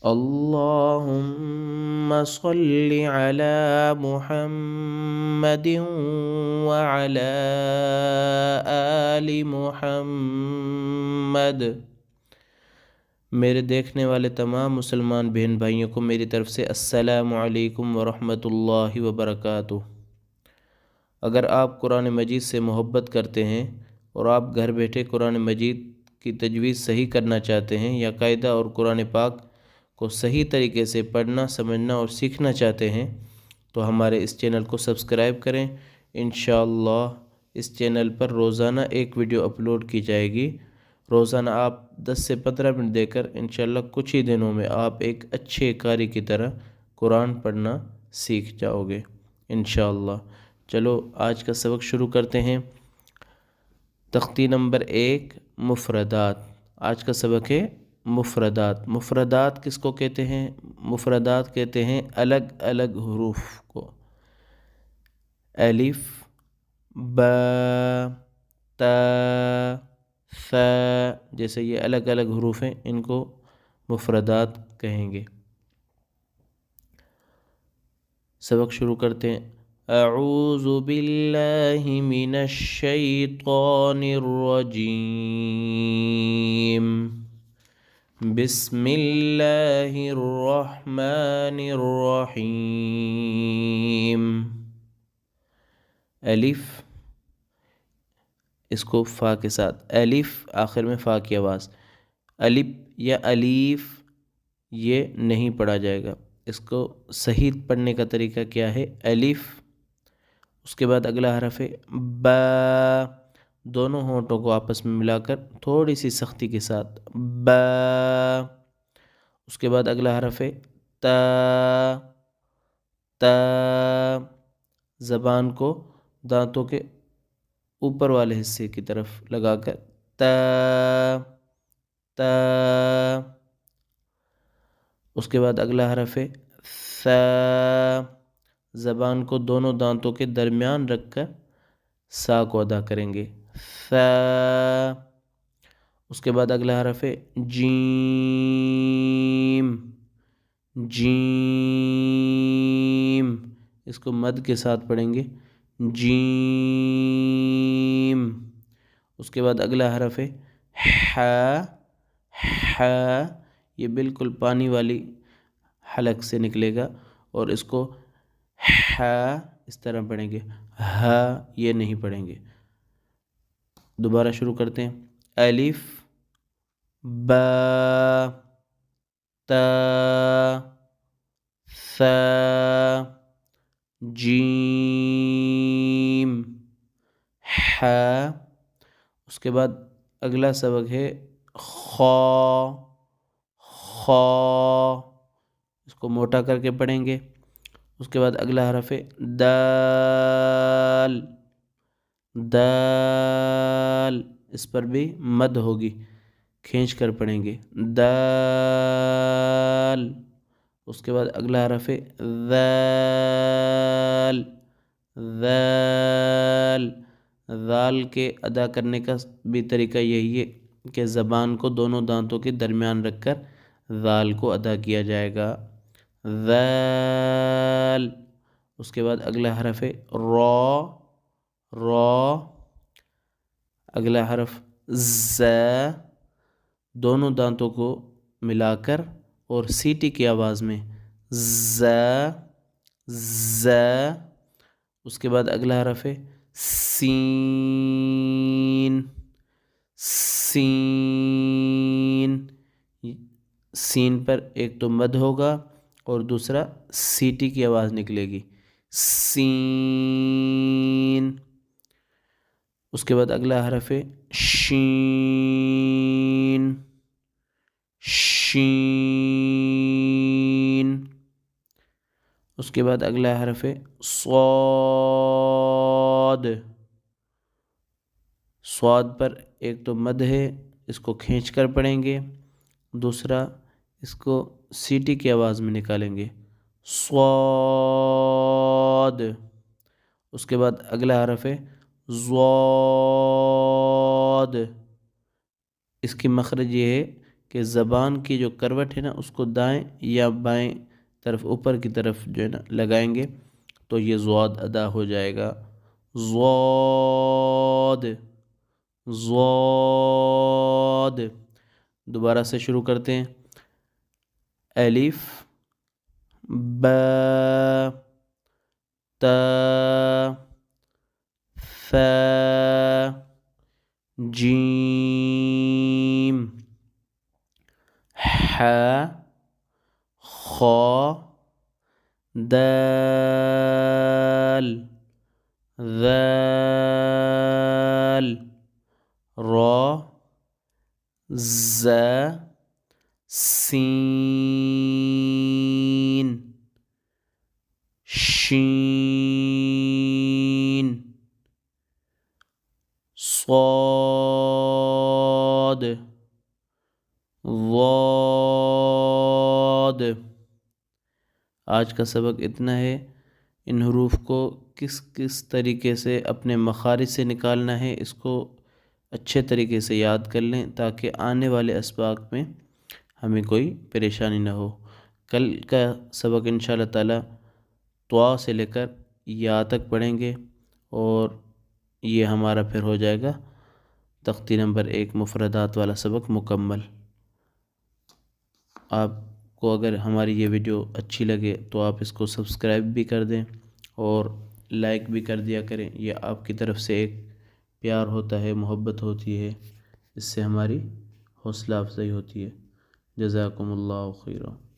اللهم صل على محمد وعلى آل محمد۔ میرے دیکھنے والے تمام مسلمان بہن بھائیوں کو میری طرف سے السلام علیکم ورحمۃ اللہ وبرکاتہ۔ اگر آپ قرآن مجید سے محبت کرتے ہیں اور آپ گھر بیٹھے قرآن مجید کی تجوید صحیح کرنا چاہتے ہیں یا قاعدہ اور قرآن پاک کو صحیح طریقے سے پڑھنا سمجھنا اور سیکھنا چاہتے ہیں تو ہمارے اس چینل کو سبسکرائب کریں۔ انشاءاللہ اس چینل پر روزانہ ایک ویڈیو اپلوڈ کی جائے گی۔ روزانہ آپ 10 سے 15 منٹ دے کر انشاءاللہ کچھ ہی دنوں میں آپ ایک اچھے قاری کی طرح قرآن پڑھنا سیکھ جاؤ گے انشاءاللہ۔ چلو آج کا سبق شروع کرتے ہیں۔ تختی نمبر 1 مفردات۔ آج کا سبق ہے مفردات۔ مفردات کس کو کہتے ہیں؟ مفردات کہتے ہیں الگ الگ حروف کو۔ الف، با، تا، ثا، جیسے یہ الگ الگ حروف ہیں، ان کو مفردات کہیں گے۔ سبق شروع کرتے ہیں۔ اعوذ باللہ من الشیطان الرجیم، بسم اللہ الرحمن الرحیم۔ الف، اس کو فا کے ساتھ، الف آخر میں فا کی آواز، الف یا الیف یہ نہیں پڑھا جائے گا۔ اس کو صحیح پڑھنے کا طریقہ کیا ہے؟ الف، اس کے بعد اگلا حرف ہے با، دونوں ہونٹوں کو آپس میں ملا کر تھوڑی سی سختی کے ساتھ با۔ اس کے بعد اگلا حرف ہے تا، تا، زبان کو دانتوں کے اوپر والے حصے کی طرف لگا کر تا، تا۔ اس کے بعد اگلا حرف ہے ثا، زبان کو دونوں دانتوں کے درمیان رکھ کر سا کو ادا کریں گے، ثا۔ اس کے بعد اگلا حرف ہے جیم، جیم، اس کو مد کے ساتھ پڑھیں گے، جیم۔ اس کے بعد اگلا حرف ہے حا، حا، یہ بالکل پانی والی حلق سے نکلے گا اور اس کو حا اس طرح پڑھیں گے، ہا یہ نہیں پڑھیں گے۔ دوبارہ شروع کرتے ہیں۔ الف، با، تا، ثا، جیم، حا۔ اس کے بعد اگلا سبق ہے خا، خا، اس کو موٹا کر کے پڑھیں گے۔ اس کے بعد اگلا حرف ہے دال، دال، اس پر بھی مد ہوگی، کھینچ کر پڑھیں گے، دال۔ اس کے بعد اگلا حرف ہے ذال، ذال، ذال کے ادا کرنے کا بھی طریقہ یہی ہے کہ زبان کو دونوں دانتوں کے درمیان رکھ کر ذال کو ادا کیا جائے گا، ذال۔ اس کے بعد اگلا حرف ہے را، را، اگلا حرف زا، دونوں دانتوں کو ملا کر اور سیٹی کی آواز میں زا، زا۔ اس کے بعد اگلا حرف ہے سین، سین، سین پر ایک تو مد ہوگا اور دوسرا سیٹی کی آواز نکلے گی، سین۔ اس کے بعد اگلا حرف ہے شین، شین۔ اس کے بعد اگلا حرف ہے صاد، صاد پر ایک تو مد ہے، اس کو کھینچ کر پڑھیں گے، دوسرا اس کو سیٹی کی آواز میں نکالیں گے، صاد۔ اس کے بعد اگلا حرف ہے ضاد، اس کی مخرج یہ ہے کہ کہ زبان کی جو کروٹ ہے نا اس کو دائیں یا بائیں طرف اوپر کی طرف جو ہے نا لگائیں گے تو یہ ضاد ادا ہو جائے گا. ضاد ضاد. دوبارہ سے شروع کرتے ہیں. الف با تا ثا جیم حا خا دال ذال را زا سین شین صاد ضاد. آج کا سبق اتنا ہے. ان حروف کو کس کس طریقے سے اپنے مخارج سے نکالنا ہے اس کو اچھے طریقے سے یاد کر لیں تاکہ آنے والے اسباق میں ہمیں کوئی پریشانی نہ ہو. کل کا سبق انشاءاللہ تعالی طوا سے لے کر یا تک پڑھیں گے اور یہ ہمارا پھر ہو جائے گا تختی نمبر 1 مفردات والا سبق مکمل. آپ کو اگر ہماری یہ ویڈیو اچھی لگے تو آپ اس کو سبسکرائب بھی کر دیں اور لائک بھی کر دیا کریں. یہ آپ کی طرف سے ایک پیار ہوتا ہے، محبت ہوتی ہے، اس سے ہماری حوصلہ افزائی ہوتی ہے. جزاکم اللہ خیرا.